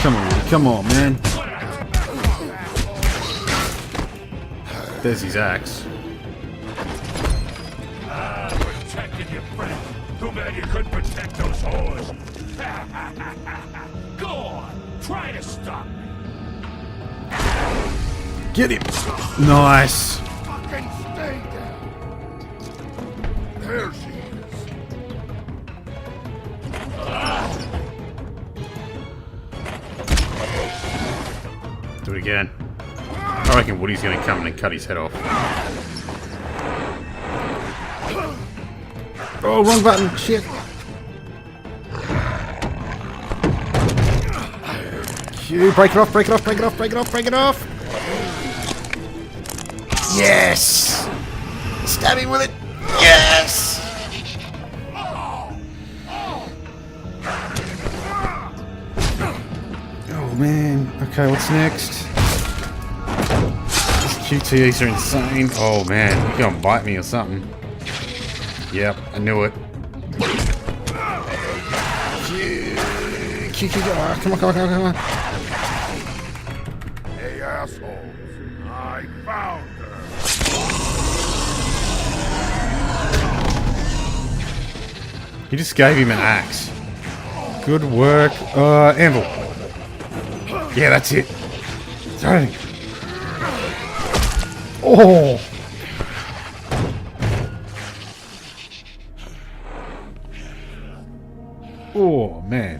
Come on, come on, man. There's his axe. Protected your friend. Too bad you couldn't protect those whores. Go on, try to stop me. Get him! Nice. Fucking stay down. There she is. Do it again. I reckon Woody's gonna come in and cut his head off. Oh, wrong button. Shit. Q, break it off, break it off, break it off, break it off, break it off. Yes! Stab him with it. Yes! Oh man. Okay, what's next? These QTEs are insane. Oh man, you're gonna bite me or something. Yep, I knew it. Q, oh, come on, come on, come on, come on. Hey, assholes. I found her. You just gave him an axe. Good work. Anvil. Yeah, that's it. Sorry. Oh! Oh, man.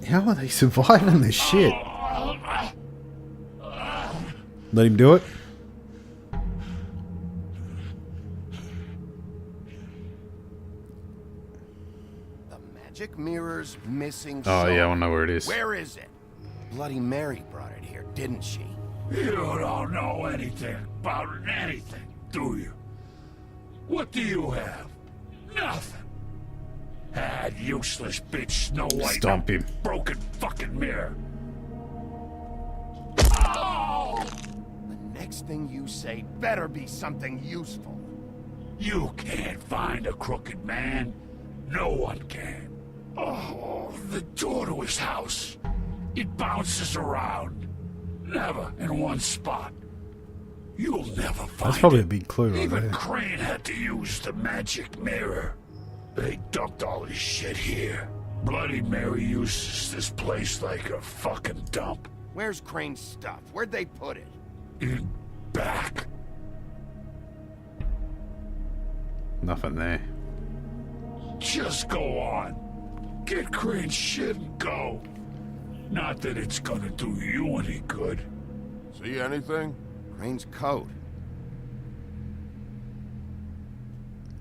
How are they surviving this shit? Let him do it. The magic mirror's missing. Oh, yeah, I want to know where it is. Where is it? Bloody Mary brought it here, didn't she? You don't know anything about anything, do you? What do you have? Nothing. That useless bitch Snow White. Stomp him. Broken fucking mirror. The next thing you say better be something useful. You can't find a crooked man. No one can. Oh, the door to his house. It bounces around. Never in one spot. You'll never find That's probably it. a big clue right Even there. Crane had to use the magic mirror. They dumped all his shit here. Bloody Mary uses this place like a fucking dump. Where's Crane's stuff? Where'd they put it? In back. Nothing there. Just go on. Get Crane's shit and go. Not that it's gonna do you any good. See anything? Crane's coat.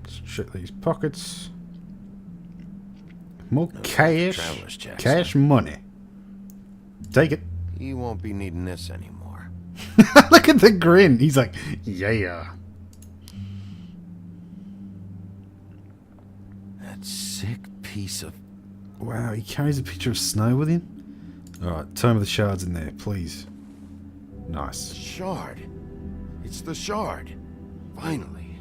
Let's check these pockets. More cash. traveler's checks, Cash money. Take it. He won't be needing this anymore. Look at the grin. He's like, yeah. That sick piece of... Wow, he carries a picture of snow with him? Alright, Tome of the Shards in there, please. Nice. shard. It's the shard. Finally.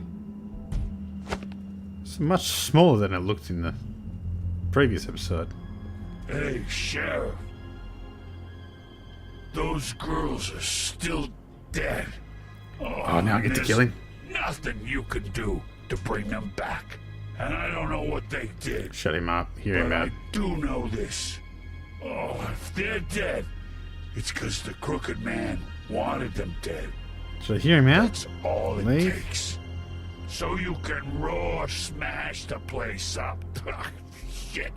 It's much smaller than it looked in the previous episode. Hey, Sheriff. Those girls are still dead. Oh, now I get to there's kill him? Nothing you can do to bring them back. And I don't know what they did. Shut him up. Hear him But out. I do know this. Oh, if they're dead, it's because the crooked man wanted them dead. Should I hear him out? That's all it Leave? takes. So you can roar smash the place up. Shit.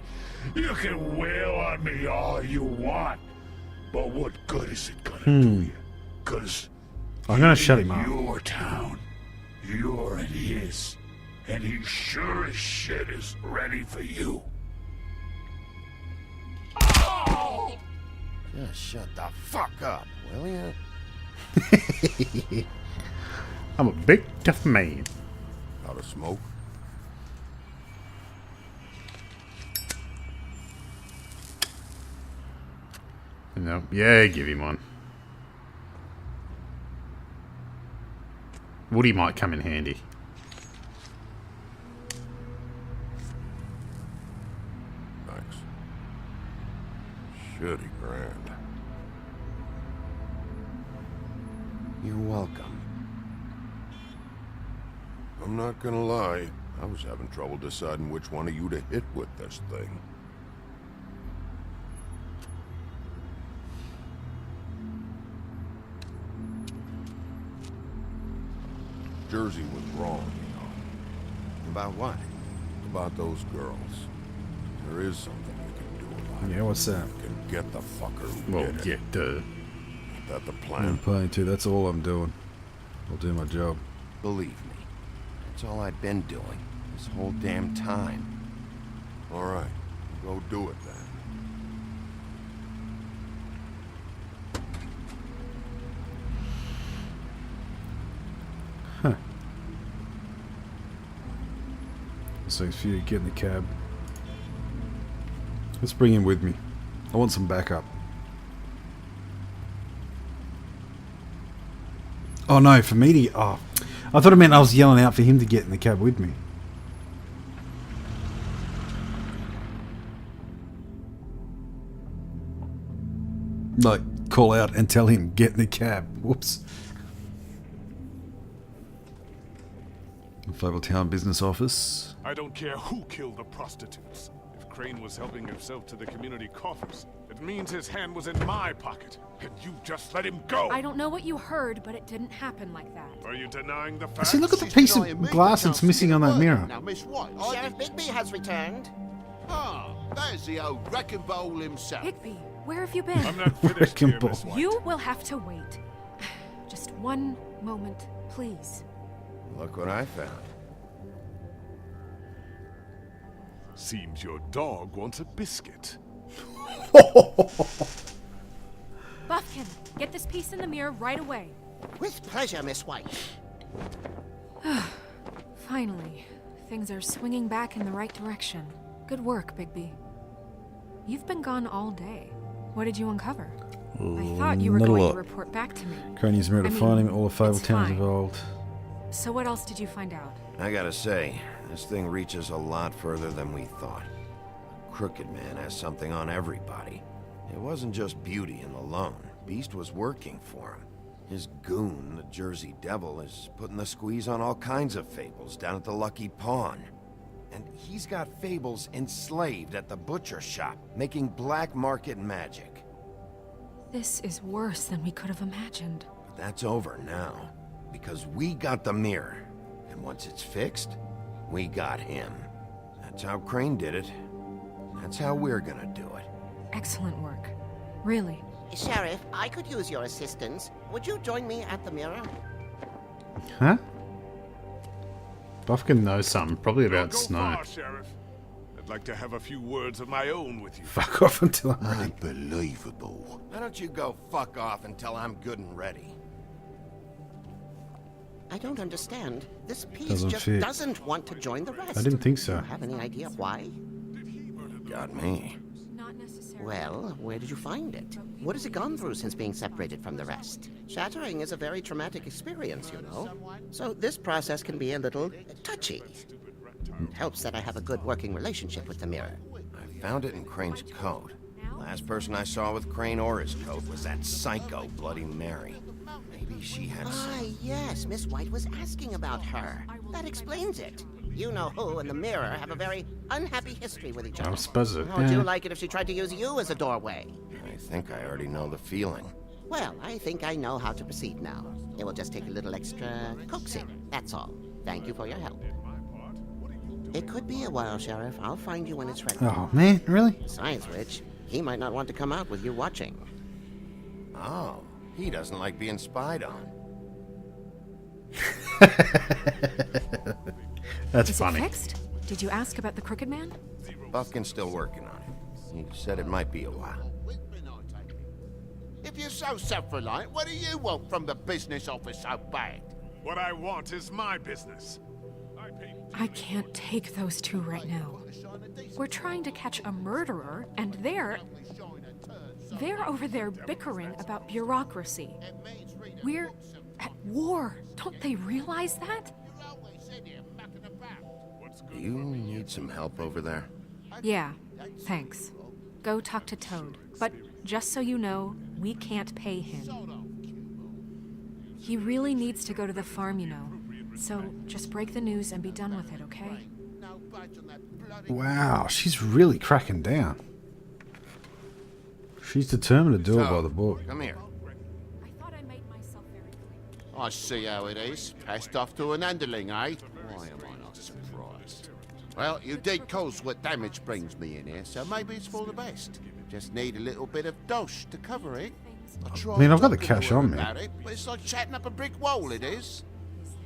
You can wail on me all you want. But what good is it gonna do you? Because I'm gonna shut him up. your town. You're in his. And he sure as shit is ready for you. Oh! Just shut the fuck up, will ya? I'm a big tough man. Out of smoke? No. Yeah, give him one. Woody might come in handy. Pretty grand. You're welcome. I'm not gonna lie. I was having trouble deciding which one of you to hit with this thing. Jersey was wrong, you know. About what? About those girls. There is something we can do about it. Yeah, what's that? We can get the fucker who Well, did it. yeah, duh. Is that the I'm plan? playing too. That's all I'm doing. I'll do my job. Believe me, that's all I've been doing this whole damn time. All right, go do it then. So for you to get in the cab. Let's bring him with me. I want some backup. Oh no, for me to... Oh, I thought it meant I was yelling out for him to get in the cab with me. Like, call out and tell him, get in the cab. Whoops. Fabletown Business Office. I don't care who killed the prostitutes. If Crane was helping himself to the community coffers, it means his hand was in my pocket. And you just let him go! I don't know what you heard, but it didn't happen like that. Are you denying the facts? See, look at the piece of glass that's missing on that mirror. Now, Miss White, Sheriff Bigby has returned. Ah, there's the old wrecking bowl himself. Bigby, where have you been? I'm not finished Wrecking here, Miss ball. White. You will have to wait. Just one moment, please. Look what I found. Seems your dog wants a biscuit. Buffkin, get this piece in the mirror right away. With pleasure, Miss White. Finally, things are swinging back in the right direction. Good work, Bigby. You've been gone all day. What did you uncover? I thought you were not a going lot. to report back to me. Crane's mirror to I mean, find him. All the it's Fabletown's fine. involved. So what else did you find out? I gotta say, this thing reaches a lot further than we thought. Crooked Man has something on everybody. It wasn't just Beauty and alone. Beast was working for him. His goon, the Jersey Devil, is putting the squeeze on all kinds of fables down at the Lucky Pawn. And he's got fables enslaved at the butcher shop, making black market magic. This is worse than we could have imagined. But that's over now, because we got the mirror. And once it's fixed, we got him. That's how Crane did it. That's how we're gonna do it. Excellent work. Really. Sheriff, I could use your assistance. Would you join me at the mirror? Huh? Buffkin knows something, probably Don't about go Snow. far, Sheriff. I'd like to have a few words of my own with you. Fuck off until I'm ready. Unbelievable. Why don't you go fuck off until I'm good and ready? I don't understand. This piece Doesn't just fit. doesn't want to join the rest. I didn't think so. Do you have any idea why? Got me. Not necessarily. Well, where did you find it? What has it gone through since being separated from the rest? Shattering is a very traumatic experience, you know. So this process can be a little touchy. It helps that I have a good working relationship with the mirror. I found it in Crane's coat. Last person I saw with Crane or his coat was that psycho Bloody Mary. Maybe she had some... Ah, yes, Miss White was asking about her. That explains it. You know who and the mirror have a very unhappy history with each other. I suppose it. How would you Yeah. like it if she tried to use you as a doorway? I think I already know the feeling. Well, I think I know how to proceed now. It will just take a little extra coaxing, that's all. Thank you for your help. It could be a while, Sheriff. I'll find you when it's ready. Oh, man, really? Besides which, he might not want to come out with you watching. Oh, he doesn't like being spied on. That's Is funny. it fixed? Did you ask about the Crooked Man? Buffkin's still working on it. He said it might be a while. If you're so self-reliant, what do you want from the business office so bad? What I want is my business. I can't take those two right now. We're trying to catch a murderer, and they're over there bickering about bureaucracy. We're at war. Don't they realize that? Do you need some help over there? Yeah, thanks. Go talk to Toad. But Just so you know, we can't pay him. He really needs to go to the farm, you know. So just break the news and be done with it, okay? Wow, she's really cracking down. She's determined to do it by the book. Come here. I thought I made myself very clear. I see how it is. Passed off to an underling, eh? Why am I not surprised? Well, you did cause what damage brings me in here, so maybe it's for the best. Just need a little bit of dosh to cover it. I mean, I've got the cash on me. About it, but it's like chatting up a brick wall, it is.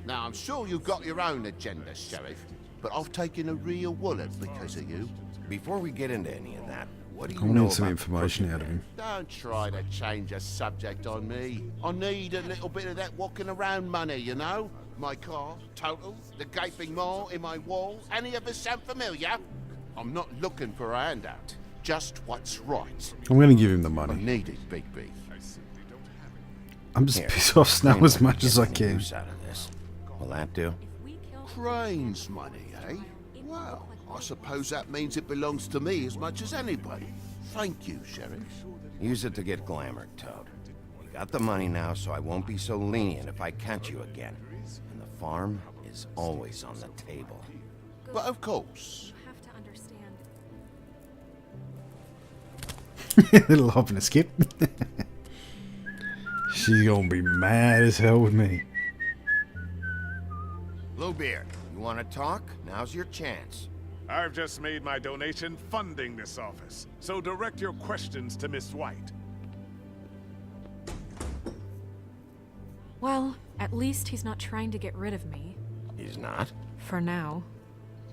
Now, I'm sure you've got your own agenda, Sheriff, but I've taken a real wallet because of you. Before we get into any of that, what do you I know need some about information Crooked out of Man? him. Don't try to change a subject on me. I need a little bit of that walking around money, you know? My car, total, the gaping maw in my wall. Any of us sound familiar? I'm not looking for a handout. Just what's right. I'm going to give him the I money. need it, Big B. I'm just Here, pissed off Snow Crane as might much get as I any can. use out of this. Will that do? Crane's money, eh? Well, I suppose that means it belongs to me as much as anybody. Thank you, Sheriff. Use it to get glamored, Toad. You got the money now, so I won't be so lenient if I catch you again. And the farm is always on the table. But of course. You have to understand. Little hop and a skip. She's gonna be mad as hell with me. Bluebeard, you want to talk? Now's your chance. I've just made my donation funding this office, so direct your questions to Miss White. Well, at least he's not trying to get rid of me. He's not? For now.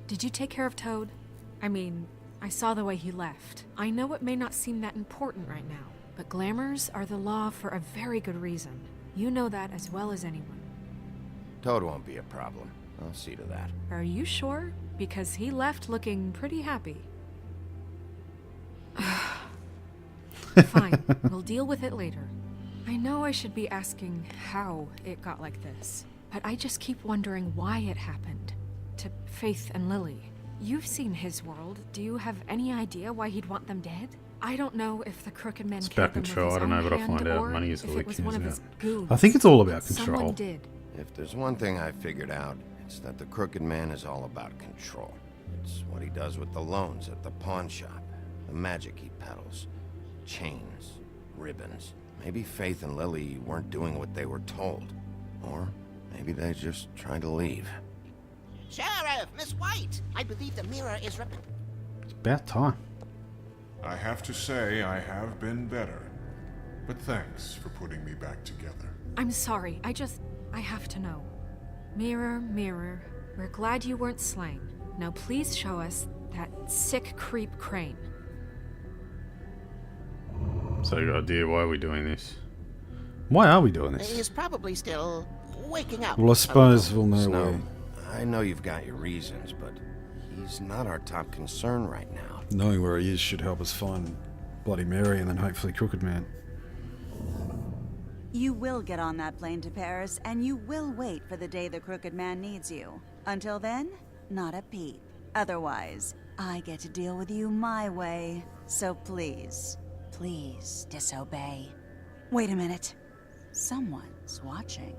Did you take care of Toad? I mean, I saw the way he left. I know it may not seem that important right now, but glamours are the law for a very good reason. You know that as well as anyone. Toad won't be a problem. I'll see to that. Are you sure? Because he left looking pretty happy. Fine, we'll deal with it later. I know I should be asking how it got like this, but I just keep wondering why it happened. To Faith and Lily. You've seen his world. Do you have any idea why he'd want them dead? I don't know if the Crooked Man It's killed about them with control. his I don't know, own but I'll hand, find out. or Money is if all it it was cares one of his about. goons. I think it's all about control. Someone did. If there's one thing I figured out, it's that the Crooked Man is all about control. It's what he does with the loans at the pawn shop, the magic he peddles, chains, ribbons. Maybe Faith and Lily weren't doing what they were told. Or maybe they just tried to leave. Sheriff, Miss White! I believe the mirror is It's about time. I have to say I have been better. But thanks for putting me back together. I'm sorry, I have to know. Mirror, mirror, we're glad you weren't slain. Now please show us that sick creep Crane. So you got an idea why we're doing this? Why are we doing this? He's probably still waking up. Well, I suppose we'll know Snow, why. I know you've got your reasons, but he's not our top concern right now. Knowing where he is should help us find Bloody Mary and then hopefully Crooked Man. You will get on that plane to Paris, and you will wait for the day the Crooked Man needs you. Until then, not a peep. Otherwise, I get to deal with you my way. So please, please disobey. Wait a minute. Someone's watching.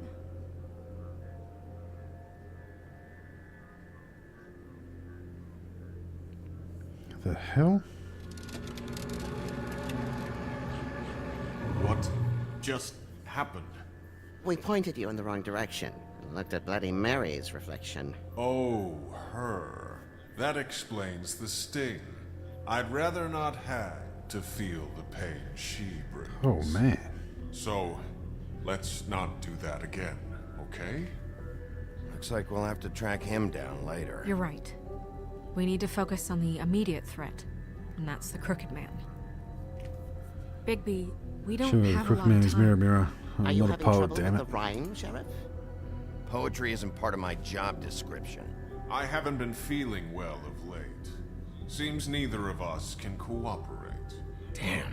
The hell? What just happened? We pointed you in the wrong direction. Looked at Bloody Mary's reflection. Oh, her. That explains the sting. I'd rather not have to feel the pain she brings. Oh, man. So, let's not do that again, okay? Looks like we'll have to track him down later. You're right. We need to focus on the immediate threat, and that's the Crooked Man. Bigby, we don't Sure, the have a Crooked lot Man of is time. mirror, mirror. Are I'm you not a having poet, trouble damn with it. the rhyme, Sheriff? Poetry isn't part of my job description. I haven't been feeling well of late. Seems neither of us can cooperate. Damn.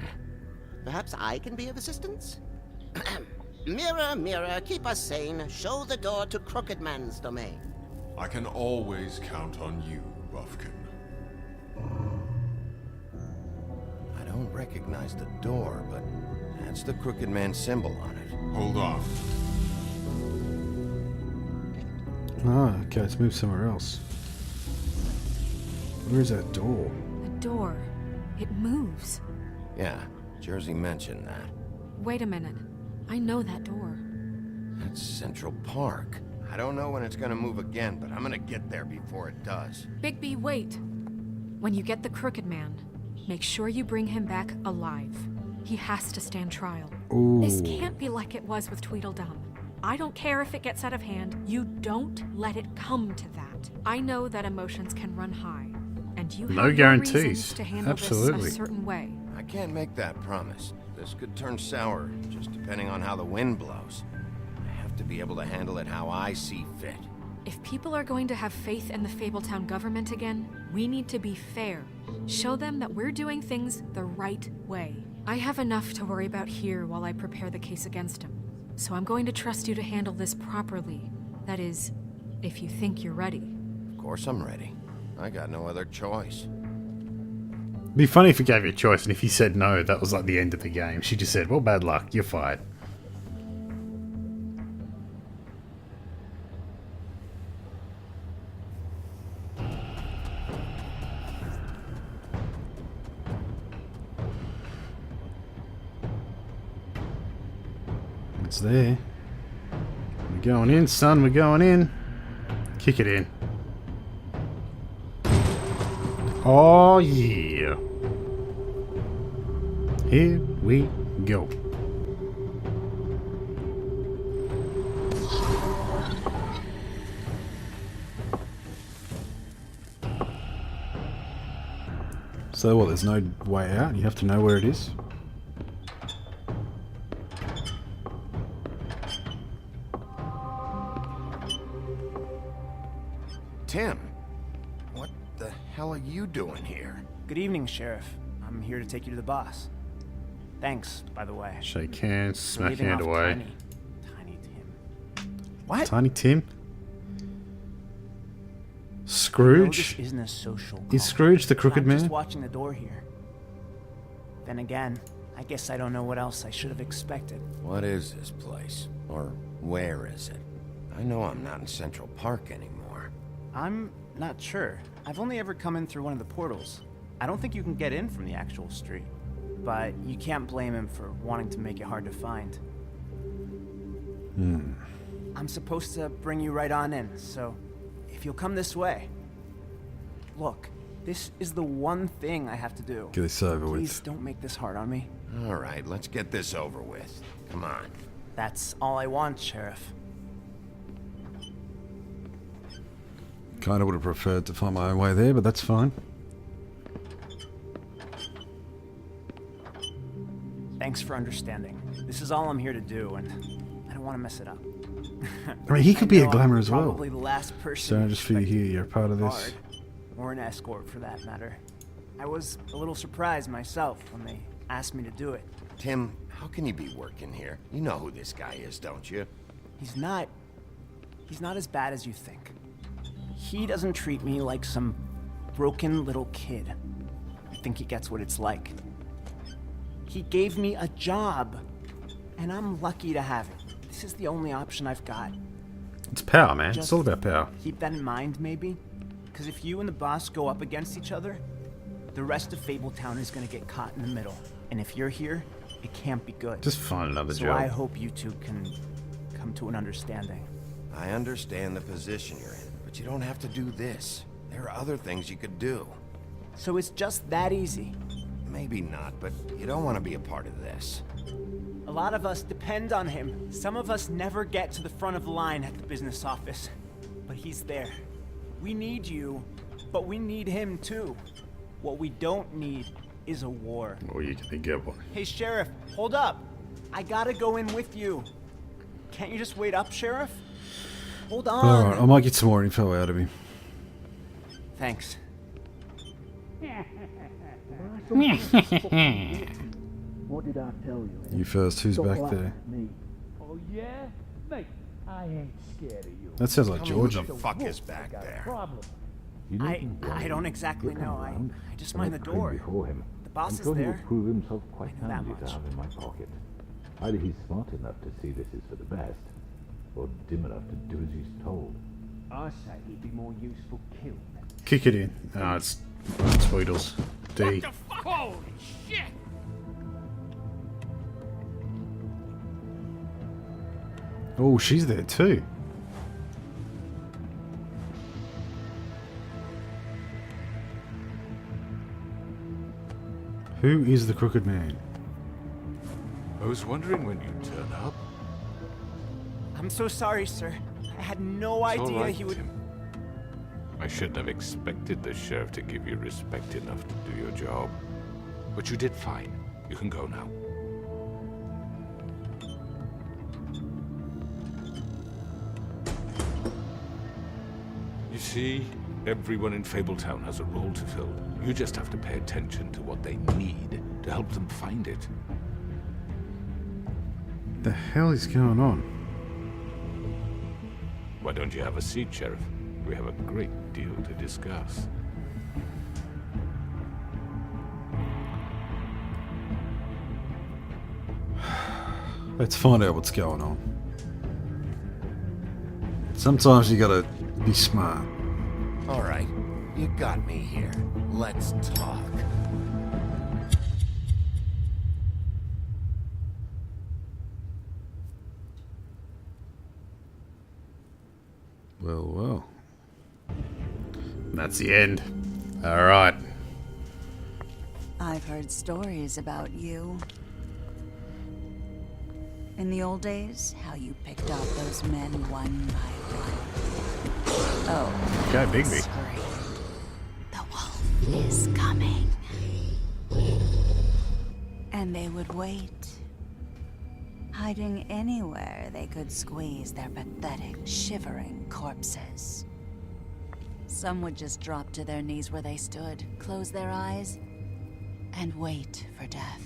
Perhaps I can be of assistance? Mirror, mirror, keep us sane. Show the door to Crooked Man's domain. I can always count on you, Buffkin. I don't recognize the door, but that's the Crooked Man symbol on it. Hold on. Ah, okay, let's move somewhere else. Where is that door? The door. It moves. Yeah, Jersey mentioned that. Wait a minute. I know that door. That's Central Park. I don't know when it's gonna move again, but I'm gonna get there before it does. Bigby, wait. When you get the Crooked Man, make sure you bring him back alive. He has to stand trial. Ooh. This can't be like it was with Tweedledum. I don't care if it gets out of hand. You don't let it come to that. I know that emotions can run high, and you No have your guarantees. reasons to handle Absolutely. this a certain way. I can't make that promise. This could turn sour, just depending on how the wind blows. I have to be able to handle it how I see fit. If people are going to have faith in the Fabletown government again, we need to be fair. Show them that we're doing things the right way. I have enough to worry about here while I prepare the case against him. So I'm going to trust you to handle this properly. That is, if you think you're ready. Of course I'm ready. I got no other choice. It'd be funny if he gave you a choice, and if he said no, that was like the end of the game. She just said, well, bad luck, you're fired. It's there. We're going in, son, we're going in. Kick it in. Oh, yeah. Here we go. So what, there's no way out? You have to know where it is? Tim, what the hell are you doing here? Good evening, Sheriff. I'm here to take you to the boss. Thanks, by the way. Shake hands, for smack leaving hand off away. Tiny Tim. What? Tiny Tim? I know Scrooge? this isn't a social call, Is Scrooge the but Crooked I'm just Man? watching the door here. Then again, I guess I don't know what else I should have expected. What is this place? Or where is it? I know I'm not in Central Park anymore. I'm not sure. I've only ever come in through one of the portals. I don't think you can get in from the actual street. But you can't blame him for wanting to make it hard to find. I'm supposed to bring you right on in, so if you'll come this way. Look, this is the one thing I have to do. Get this over with. Please don't make this hard on me. All right, let's get this over with. Come on. That's all I want, Sheriff. Kinda would have preferred to find my own way there, but that's fine. Thanks for understanding. This is all I'm here to do, and I don't want to mess it up. I mean, he could be a know glamour I'm as well. Probably the last person. So just for you here, you're a part of this. Guard, or an escort, for that matter. I was a little surprised myself when they asked me to do it. Tim, how can you be working here? You know who this guy is, don't you? He's not as bad as you think. He doesn't treat me like some broken little kid. I think he gets what it's like. He gave me a job, and I'm lucky to have it. This is the only option I've got. It's power, man. Just It's all about power. keep that in mind, maybe? Because if you and the boss go up against each other, the rest of Fabletown is going to get caught in the middle. And if you're here, it can't be good. Just find another So job. I hope you two can come to an understanding. I understand the position you're in, but you don't have to do this. There are other things you could do. So it's just that easy. Maybe not, but you don't want to be a part of this. A lot of us depend on him. Some of us never get to the front of the line at the business office. But he's there. We need you, but we need him too. What we don't need is a war. Or you can get one. Hey, Sheriff, hold up. I gotta go in with you. Can't you just wait up, Sheriff? Hold on. Alright, I might get some more info out of him. Thanks. What did I tell you? You first, who's Don't back lie there? to me. Oh yeah? Mate, I ain't scared of you. That sounds like Tell me who Georgie. the fuck is back Got a there? problem. I don't exactly know. I just mind the door. The boss is Antonio there. will prove himself quite I know that handy to much. have in my pocket. Either he's smart enough to see this is for the best, or dim enough to do as he's told. I say he'd be more useful killed. Kick it in. Oh, it's Tweedles. D. Holy shit! Oh, she's there too. Who is the Crooked Man? I was wondering when you'd turn up. I'm so sorry, sir. I had no It's all idea right, he would... Tim. I shouldn't have expected the sheriff to give you respect enough to do your job. But you did fine. You can go now. You see, everyone in Fabletown has a role to fill. You just have to pay attention to what they need to help them find it. The hell is going on? Why don't you have a seat, Sheriff? We have a great deal to discuss. Let's find out what's going on. Sometimes you gotta be smart. All right, you got me here. Let's talk. Well, well. That's the end. Alright. I've heard stories about you. In the old days, how you picked off those men one by one. Oh, Go, Bigby. screamed. The wolf is coming. And they would wait, hiding anywhere they could squeeze their pathetic, shivering corpses. Some would just drop to their knees where they stood, close their eyes, and wait for death.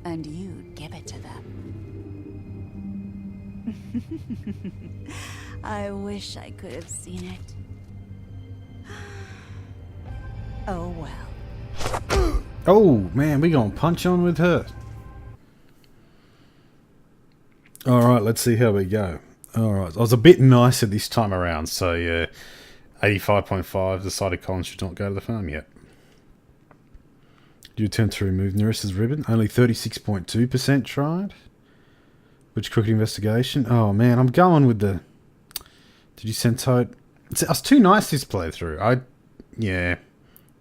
And you'd give it to them. I wish I could have seen it. Oh well. Oh, man, we gonna punch on with her. Alright, let's see how we go. Alright, I was a bit nicer this time around, so yeah. 85.5 decided Colin should not go to the farm yet. Do you attempt to remove Nerissa's ribbon? Only 36.2% tried. Which crooked investigation? Oh man, I'm going with the... Did you send Toad? I was too nice this playthrough. Yeah.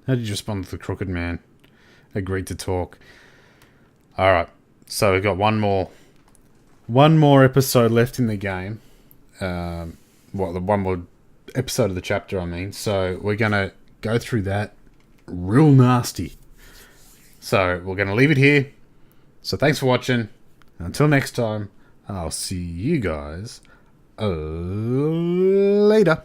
How did you respond to the Crooked Man? Agreed to talk. Alright, so we've got one more episode left in the game. One more episode of the chapter, I mean. So we're going to go through that real nasty. So we're going to leave it here. So thanks for watching. Until next time, I'll see you guys later.